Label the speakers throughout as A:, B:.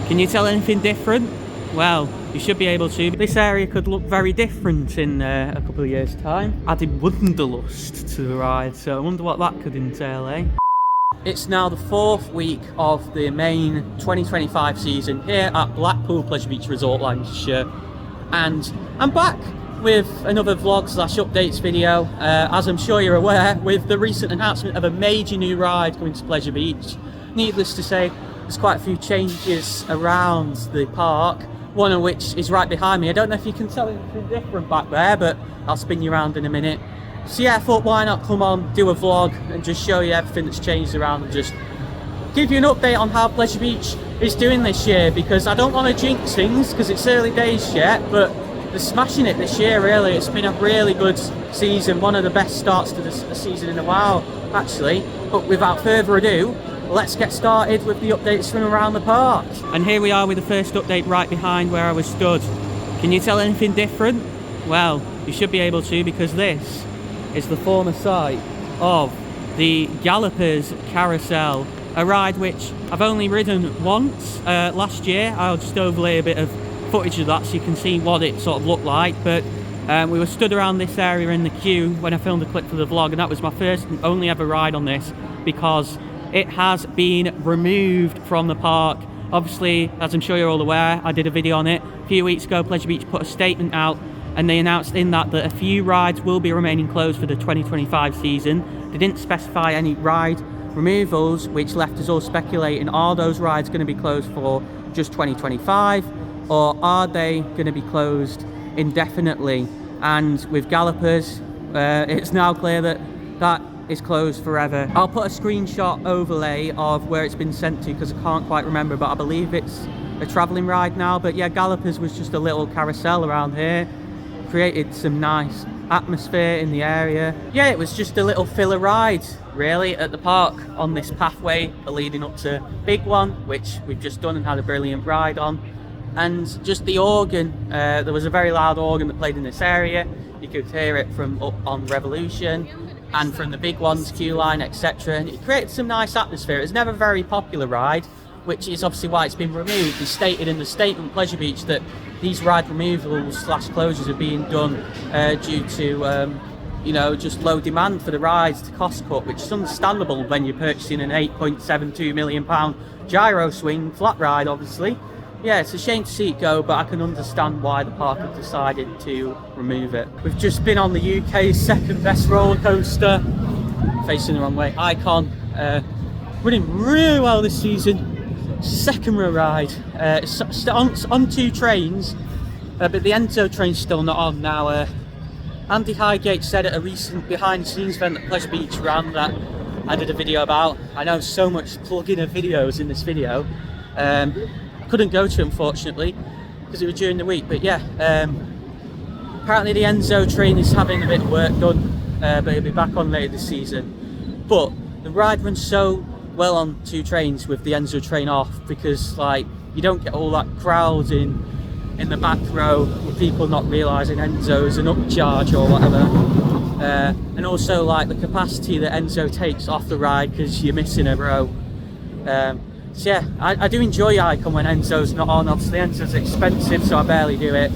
A: Can you tell anything different? Well, you should be able to. This area could look very different in a couple of years' time. Added wanderlust to the ride, so I wonder what that could entail, eh? It's now the 4th week of the main 2025 season here at Blackpool Pleasure Beach Resort, Lancashire, and I'm back with another vlog slash updates video, as I'm sure you're aware, with the recent announcement of a major new ride coming to Pleasure Beach. Needless to say, there's quite a few changes around the park, one of which is right behind me. I don't know if you can tell anything different back there, but I'll spin you around in a minute. So yeah, I thought why not come on, do a vlog and just show you everything that's changed around and just give you an update on how Pleasure Beach is doing this year, because I don't want to jinx things because it's early days yet, but they're smashing it this year really. It's been a really good season, one of the best starts to the season in a while actually. But without further ado, let's get started with the updates from around the park. And here we are with the first update right behind where I was stood. Can you tell anything different? Well, you should be able to, because this is the former site of the Gallopers Carousel, a ride which I've only ridden once last year. I'll just overlay a bit of footage of that so you can see what it sort of looked like. But we were stood around this area in the queue when I filmed a clip for the vlog, and that was my first and only ever ride on this because it has been removed from the park. Obviously, as I'm sure you're all aware, I did a video on it a few weeks ago. Pleasure Beach put a statement out and they announced in that a few rides will be remaining closed for the 2025 season. They didn't specify any ride removals, which left us all speculating, are those rides going to be closed for just 2025 or are they going to be closed indefinitely? And with Gallopers, it's now clear that that is closed forever. I'll put a screenshot overlay of where it's been sent to because I can't quite remember, but I believe it's a travelling ride now. But yeah, Gallopers was just a little carousel around here, created some nice atmosphere in the area. Yeah, it was just a little filler ride really at the park on this pathway leading up to Big One, which we've just done and had a brilliant ride on. And just the organ, there was a very loud organ that played in this area. You could hear it from up on Revolution and from the Big One's queue line, etc. And it created some nice atmosphere. It was never a very popular ride, which is obviously why it's been removed. They stated in the statement, Pleasure Beach, that these ride removals slash closures are being done due to you know, just low demand for the rides to cost cut, which is understandable when you're purchasing an £8.72 million gyro swing flat ride, obviously. Yeah, it's a shame to see it go, but I can understand why the park have decided to remove it. We've just been on the UK's second best roller coaster, facing the wrong way, Icon, running really well this season. Second row ride. It's on 2 trains, but the Enzo train's still not on now. Andy Highgate said at a recent behind the scenes event that Pleasure Beach ran that I did a video about. I know so much plugging of videos in this video. I couldn't go to it unfortunately because it was during the week, but yeah, apparently the Enzo train is having a bit of work done, but it'll be back on later this season. But the ride runs so well on 2 trains with the Enzo train off, because like you don't get all that crowd in the back row with people not realising Enzo's an upcharge or whatever, and also like the capacity that Enzo takes off the ride because you're missing a row. So yeah, I do enjoy Icon when Enzo's not on. Obviously Enzo's expensive, so I barely do it.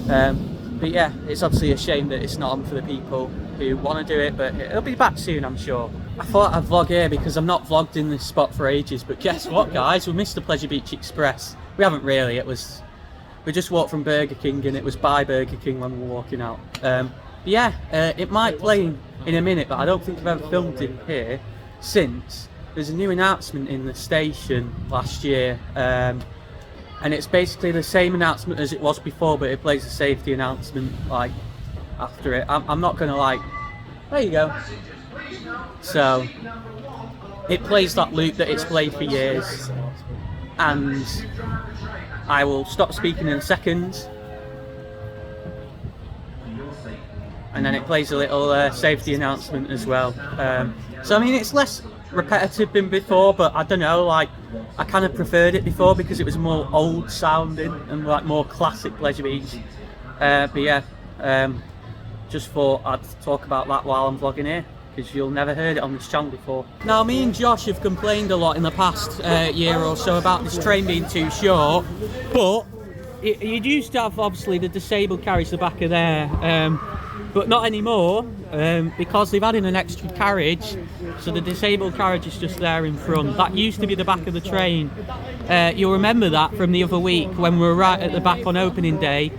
A: But yeah, it's obviously a shame that it's not on for the people who want to do it, but it'll be back soon, I'm sure. I thought I'd vlog here because I've not vlogged in this spot for ages, but guess what guys, we missed the Pleasure Beach Express. We haven't really, we just walked from Burger King and it was by Burger King when we were walking out. But yeah, it might play in a minute, but I don't think I've ever filmed it here since there's a new announcement in the station last year, and it's basically the same announcement as it was before, but it plays a safety announcement like after it. I'm not gonna like, there you go. So it plays that loop that it's played for years, and I will stop speaking in a second, and then it plays a little safety announcement as well. So I mean, it's less repetitive than before, but I don't know, like I kind of preferred it before because it was more old sounding and like more classic Pleasure Beach. But yeah, just thought I'd talk about that while I'm vlogging here. because you'll never heard it on this channel before. Now, me and Josh have complained a lot in the past year or so about this train being too short, but you used to have obviously the disabled carriage at the back of there, but not anymore, because they've added an extra carriage, so the disabled carriage is just there in front. That used to be the back of the train. You'll remember that from the other week when we were right at the back on opening day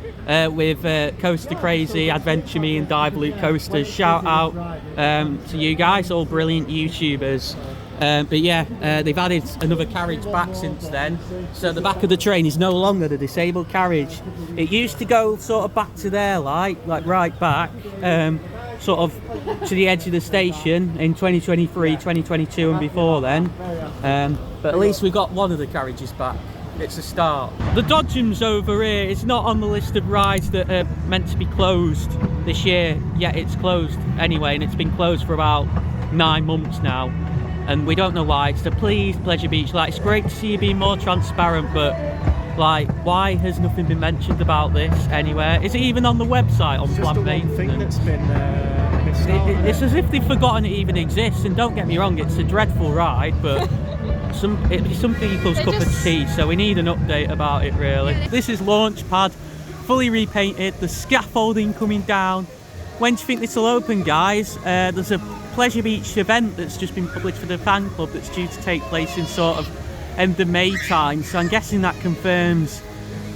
A: with Coaster Crazy, Adventure Me and Dive Loop Coasters. Shout out to you guys, all brilliant YouTubers. But yeah, they've added another carriage back since then, so the back of the train is no longer the disabled carriage. It used to go sort of back to there, like right back, sort of to the edge of the station in 2023, 2022 and before then, but at least we got one of the carriages back. It's a start. The Dodgems over here is not on the list of rides that are meant to be closed this year, yet it's closed anyway, and it's been closed for about 9 months now. And we don't know why. It's the Pleasure Beach. Like, it's great to see you being more transparent, but like, why has nothing been mentioned about this anywhere? Is it even on the website on Plan Maintenance?
B: Thing that's been missed out.
A: It's as if they've forgotten it even exists. And don't get me wrong, it's a dreadful ride, but it'd be some people's cup of tea. So we need an update about it, really. This is Launchpad, fully repainted. The scaffolding coming down. When do you think this will open, guys? There's a Pleasure Beach event that's just been published for the fan club that's due to take place in sort of end of May time, so I'm guessing that confirms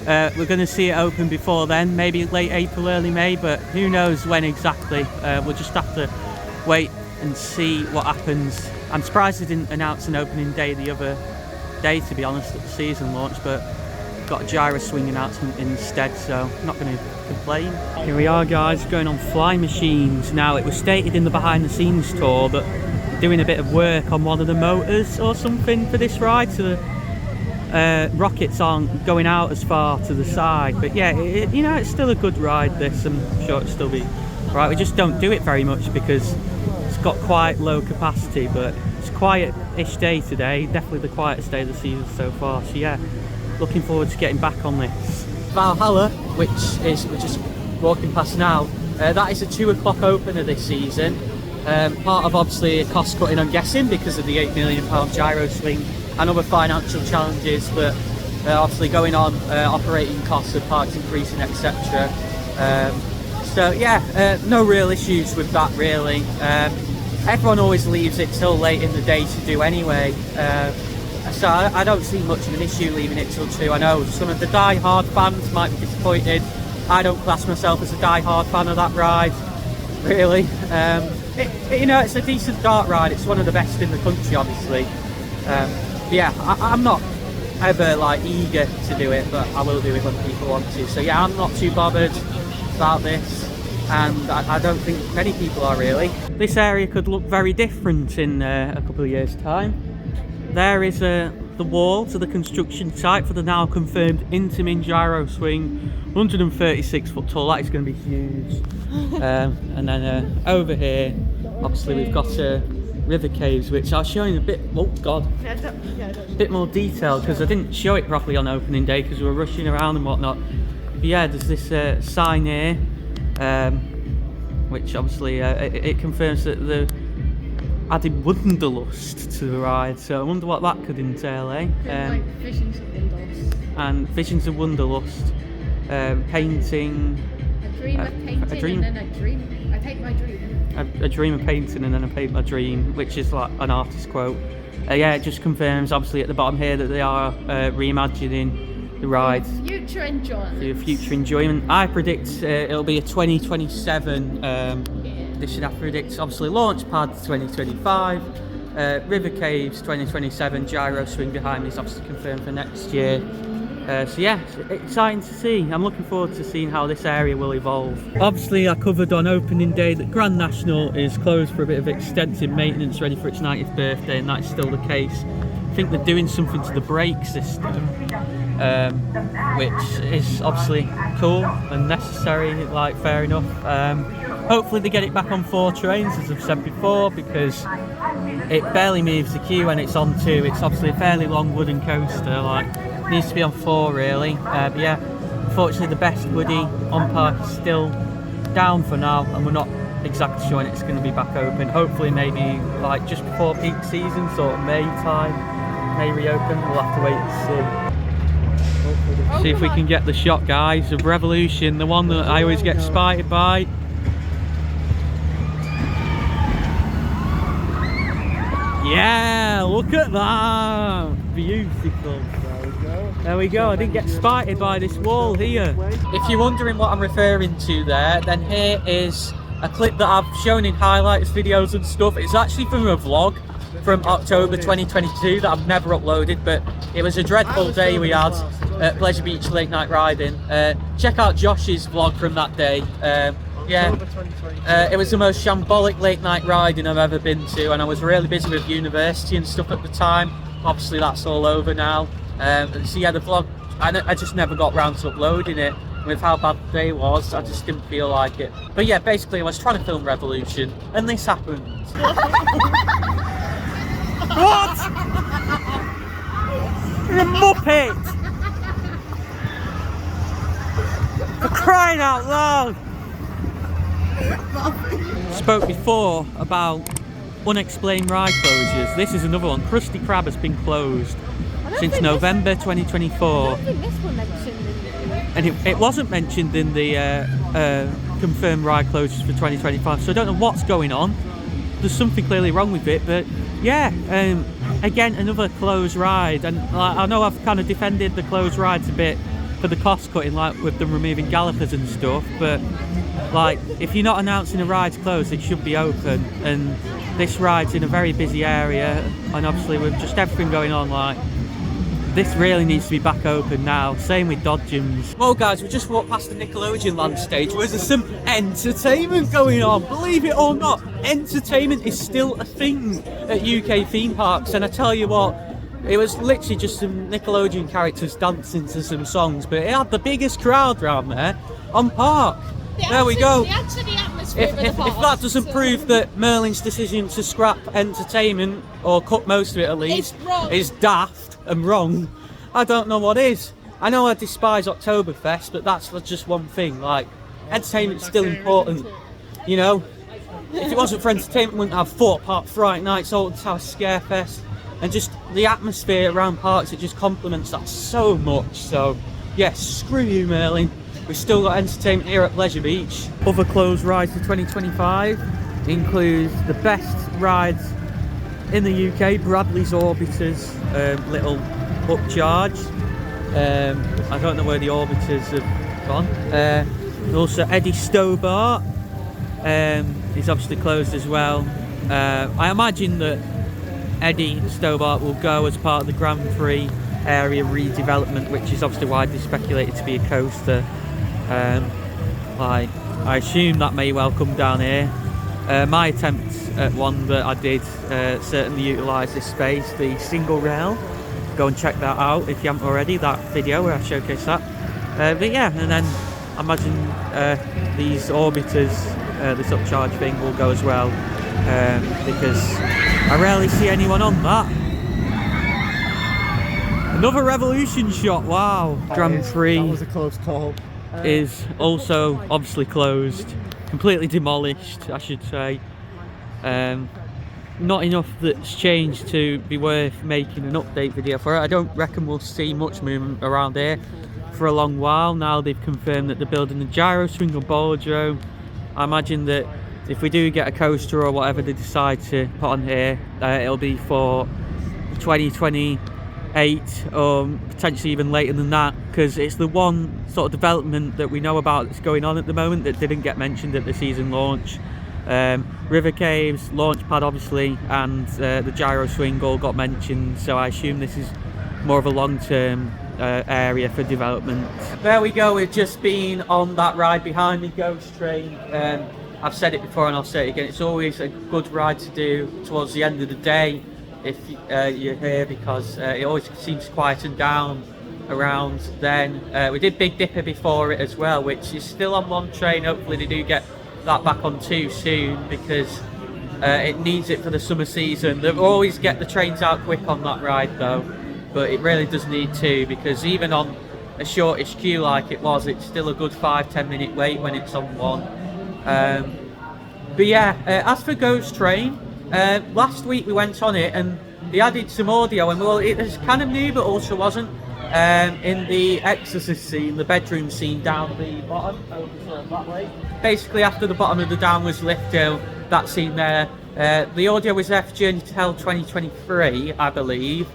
A: we're going to see it open before then, maybe late April, early May, but who knows when exactly. We'll just have to wait and see what happens. I'm surprised they didn't announce an opening day the other day, to be honest, at the season launch, but got a gyro swing announcement instead, so I'm not going to complain. Here we are, guys, going on fly machines. Now, it was stated in the behind the scenes tour that doing a bit of work on one of the motors or something for this ride, so the rockets aren't going out as far to the side. But yeah, you know, it's still a good ride, this. I'm sure it'll still be right. We just don't do it very much because it's got quite low capacity, but it's a quiet-ish day today, definitely the quietest day of the season so far. So yeah, looking forward to getting back on this. Valhalla, which is, we're just walking past now, that is a 2 o'clock opener this season. Part of obviously a cost cutting, I'm guessing, because of the £8 million gyro swing and other financial challenges that are obviously going on, operating costs of parks increasing, etc. So yeah, no real issues with that really. Everyone always leaves it till late in the day to do anyway. So I don't see much of an issue leaving it till 2. I know some of the die-hard fans might be disappointed. I don't class myself as a die-hard fan of that ride, really. You know, it's a decent dart ride. It's one of the best in the country, obviously. Yeah, I'm not ever like eager to do it, but I will do it when people want to. So yeah, I'm not too bothered about this, and I don't think many people are really. This area could look very different in a couple of years' time. There is the wall to the construction site for the now confirmed Intamin Gyro Swing, 136 foot tall. That is going to be huge. And then over here, obviously we've got river caves, which I'll show you a bit. Oh god, a bit more detail because I didn't show it properly on opening day because we were rushing around and whatnot. But yeah, there's this sign here, which obviously it confirms that the added wanderlust to the ride, so I wonder what that could entail, eh?
C: Like visions of wanderlust.
A: And visions of wanderlust, painting.
C: A dream of painting and then a dream. I paint my dream.
A: A dream of painting and then I paint my dream, which is like an artist quote. Yeah, it just confirms obviously at the bottom here that they are reimagining the ride.
C: Future enjoyment.
A: For future enjoyment. I predict it'll be a 2027 edition. I predict obviously Launchpad 2025, River Caves 2027, Gyro Swing behind me is obviously confirmed for next year. So yeah, it's exciting to see. I'm looking forward to seeing how this area will evolve. Obviously I covered on opening day that Grand National is closed for a bit of extensive maintenance ready for its 90th birthday, and that's still the case. I think they're doing something to the brake system, which is obviously cool and necessary, like fair enough. Hopefully they get it back on 4 trains, as I've said before, because it barely moves the queue when it's on 2. It's obviously a fairly long wooden coaster, like it needs to be on 4 really. But yeah, unfortunately the best woody on park is still down for now, and we're not exactly sure when it's going to be back open. Hopefully maybe like just before peak season, sort of May time, may reopen. We'll have to wait and see. See if we can get the shot, guys, of Revolution, the one that I always get spited by. Yeah, look at that! Beautiful. There we go, I didn't get spited by this wall here. If you're wondering what I'm referring to there, then here is a clip that I've shown in highlights videos and stuff. It's actually from a vlog from October 2022 that I've never uploaded, but it was a dreadful day we had at Pleasure Beach late night riding. Check out Josh's vlog from that day. Yeah, it was the most shambolic late night riding I've ever been to, and I was really busy with university and stuff at the time. Obviously that's all over now. So yeah, the vlog, I just never got round to uploading it. With how bad the day was, I just didn't feel like it. But yeah, basically I was trying to film Revolution, and this happened. What? You're a muppet! For crying out loud! Spoke before about unexplained ride closures. This is another one. Krusty Krab has been closed since November 2024.
C: I don't think this one mentioned in
A: and it wasn't mentioned in the confirmed ride closures for 2025, so I don't know what's going on. There's something clearly wrong with it, but yeah, again, another closed ride. And I know I've kind of defended the closed rides a bit for the cost cutting, like with them removing Gallopers and stuff, but like, if you're not announcing a ride's closed, it should be open. And this ride's in a very busy area, and obviously with just everything going on, like, this really needs to be back open now. Same with Dodgems. Well guys, we just walked past the Nickelodeon land stage where there's some entertainment going on. Believe it or not, entertainment is still a thing at UK theme parks, and I tell you what, it was literally just some Nickelodeon characters dancing to some songs, but it had the biggest crowd round there on park. There we go. If that doesn't prove that Merlin's decision to scrap entertainment, or cut most of it at least, is daft and wrong, I don't know what is. I know I despise Oktoberfest, but that's just one thing. Like, entertainment's still important, you know. If it wasn't for entertainment, we wouldn't have Fort Park Fright Nights, Old Tower Scarefest, and just the atmosphere around parks. It just complements that so much. So yes, screw you, Merlin. We've still got entertainment here at Pleasure Beach. Other closed rides for 2025 includes the best rides in the UK, Bradley's Orbiters, little upcharge. I don't know where the Orbiters have gone. Also Eddie Stobart is obviously closed as well. I imagine that Eddie Stobart will go as part of the Grand Prix area redevelopment, which is obviously widely speculated to be a coaster. Like, I assume that may well come down here. My attempt at one that I did certainly utilised this space, the single rail. Go and check that out if you haven't already, that video where I showcase that. But yeah, and then I imagine these Orbiters, this upcharge thing will go as well, because I rarely see anyone on that. Another Revolution shot, wow. Grand Prix.
B: That was a close call.
A: Is also obviously closed, completely demolished, I should say. Not enough that's changed to be worth making an update video for it. I don't reckon we'll see much movement around here for a long while. Now they've confirmed that they're building the gyro swing or Boardroom. I imagine that if we do get a coaster or whatever they decide to put on here, it'll be for 2028 or potentially even later than that, because it's the one sort of development that we know about that's going on at the moment that didn't get mentioned at the season launch. River Caves, Launchpad obviously, and the gyro swing all got mentioned, so I assume this is more of a long-term area for development. There we go, we've just been on that ride behind me, Ghost Train. I've said it before and I'll say it again, it's always a good ride to do towards the end of the day if you're here, because it always seems to quieten down around then. We did Big Dipper before it as well, which is still on one train. Hopefully they do get that back on too soon, because it needs it for the summer season. They always get the trains out quick on that ride though, but it really does need to, because even on a shortish queue like it was, it's still a good 5-10 minute wait when it's on one. But yeah, as for Ghost Train, last week we went on it and they added some audio, and well, it was kind of new but also wasn't. In the exorcist scene, the bedroom scene down the bottom, over that way. Basically, after the bottom of the downwards lift hill, that scene there, the audio was there for Journey to Hell 2023, I believe,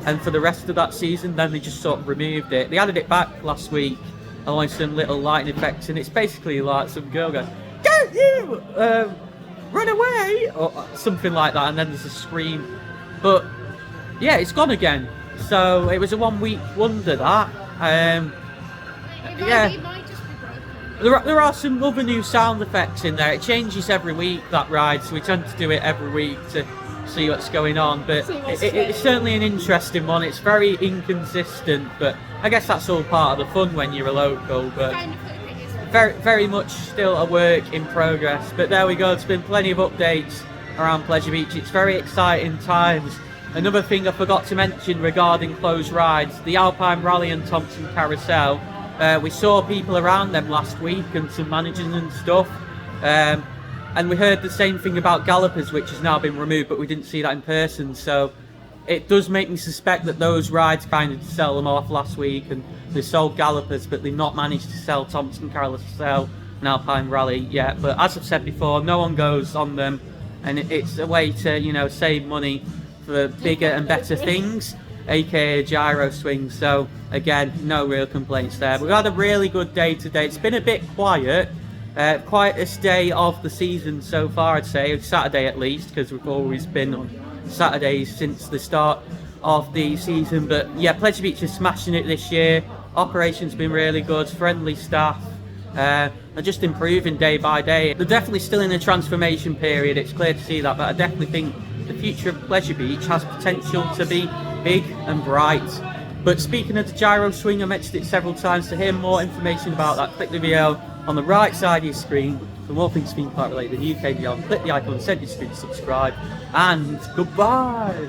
A: and for the rest of that season, then they just sort of removed it. They added it back last week, along with some little lighting effects, and it's basically like some girl going, "Don't you run away!" or something like that, and then there's a scream. But yeah, it's gone again. So it was a 1 week wonder that. Yeah.
C: It might just be broken.
A: There are some other new sound effects in there. It changes every week, that ride, so we tend to do it every week to see what's going on. But it's certainly an interesting one. It's very inconsistent, but I guess that's all part of the fun when you're a local. But very much still a work in progress. But there we go. There's been plenty of updates around Pleasure Beach. It's very exciting times. Another thing I forgot to mention regarding closed rides, the Alpine Rally and Thompson Carousel. We saw people around them last week and some managers and stuff. And we heard the same thing about Gallopers, which has now been removed, but we didn't see that in person. So it does make me suspect that those rides kind of sell them off last week, and they sold Gallopers, but they've not managed to sell Thompson Carousel and Alpine Rally yet. But as I've said before, no one goes on them, and it's a way to, you know, save money for bigger and better things, aka gyro swing. So again, no real complaints there. We've had a really good day today. It's been a bit quiet, quietest day of the season so far, I'd say, Saturday at least, because we've always been on Saturdays since the start of the season. But yeah, Pleasure Beach is smashing it this year. Operation's been really good, friendly staff, are just improving day by day. They're definitely still in a transformation period, it's clear to see that, but I definitely think the future of Pleasure Beach has potential to be big and bright. But speaking of the gyro swing, I mentioned it several times. To hear more information about that, click the video on the right side of your screen. For more things theme park related in the UK and beyond, click the icon, send your screen, subscribe, and goodbye.